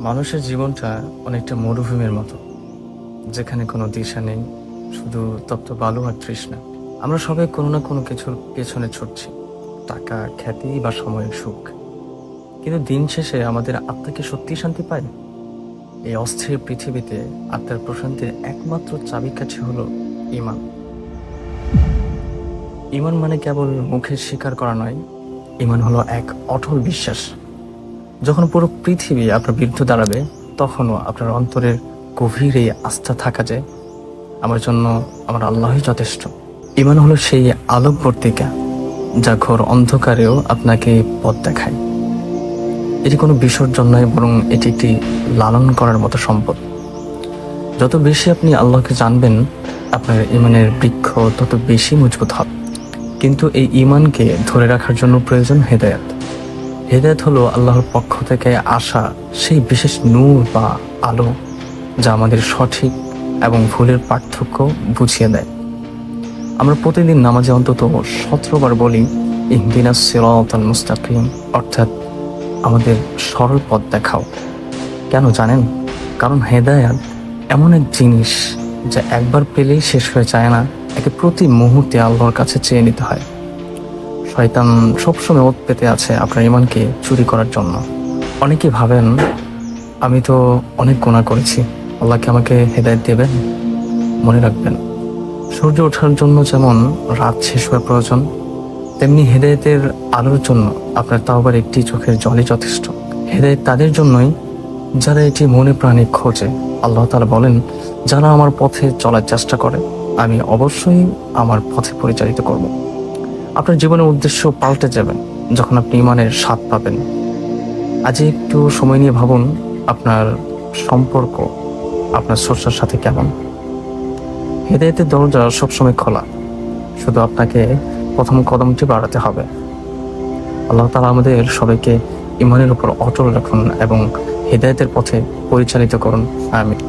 মানুষের জীবনটা অনেকটা মরুভূমির মতো, যেখানে কোনো দিশা নেই, শুধু তপ্ত বালু আর তৃষ্ণা। আমরা সবাই কোনো না কোনো কিছুর পেছনে ছুটছি, টাকা, খ্যাতি বা সময়ের সুখ। কিন্তু দিন শেষে আমাদের আত্মা কি সত্যি শান্তি পায়? এই অস্থির পৃথিবীতে আত্মার প্রশান্তির একমাত্র চাবিকাঠি হলো ঈমান। ঈমান মানে কেবল মুখে স্বীকার করা নয়, ঈমান হলো এক অটল বিশ্বাস। যখন পুরো পৃথিবী আপনার বিরুদ্ধে দাঁড়াবে, তখনও আপনার অন্তরের গভীরে আস্থা থাকা যায়, আমার জন্য আমার আল্লাহই যথেষ্ট। ঈমান হলো সেই আলোকবর্তিকা, যা ঘোর অন্ধকারেও আপনাকে পথ দেখায়। এটি কোনো বিসর্জন নয়, বরং এটি একটি লালন করার মতো সম্পদ। যত বেশি আপনি আল্লাহকে জানবেন, আপনার ঈমানের বৃক্ষ তত বেশি মজবুত হবে। কিন্তু এই ঈমানকে ধরে রাখার জন্য প্রয়োজন হেদায়েত। হেদায়েত হলো আল্লাহর পক্ষ থেকে আসা সেই বিশেষ নূর বা আলো, যা আমাদের সঠিক এবং ভুলের পার্থক্য বুঝিয়ে দেয়। আমরা প্রতিদিন নামাজে অন্তত 17 বার বলি, ইহদিনাস সিরাতাল মুস্তাকিম, অর্থাৎ আমাদের সরল পথ দেখাও। কেন জানেন? কারণ হেদায়েত এমন এক জিনিস যা একবার পেলেই শেষ হয়ে যায় না, একে প্রতি মুহূর্তে আল্লাহর কাছে চেয়ে নিতে হয়। শয়তান সবসময় ওত পেতে আছে আপনার ঈমানকে চুরি করার জন্য। অনেকে ভাবেন, আমি তো অনেক গুনাহ করেছি, আল্লাহকে আমাকে হেদায়েত দেবেন। মনে রাখবেন, সূর্য ওঠার জন্য যেমন রাত শেষ হওয়া প্রয়োজন, তেমনি হেদায়েতের আলোর জন্য আপনার তাওবার একটি চোখের জলই যথেষ্ট। হেদায়েত তাদের জন্যই যারা এটি মনে প্রাণে খোঁজে। আল্লাহ তাআলা বলেন, যারা আমার পথে চলার চেষ্টা করে, আমি অবশ্যই আমার পথে পরিচালিত করব। আপনার জীবনের উদ্দেশ্য পাল্টে যাবেন যখন আপনি ঈমানের স্বাদ পাবেন। আজ একটু সময় নিয়ে ভাবুন, আপনার সম্পর্ক আপনার স্রষ্টার সাথে কেমন? হেদায়েতের দরজা সবসময় খোলা, শুধু আপনাকে প্রথম কদমটি বাড়াতে হবে। আল্লাহ তাআলা আমাদের সবাইকে ঈমানের উপর অটল রাখুন এবং হেদায়েতের পথে পরিচালিত করুন। আমিন।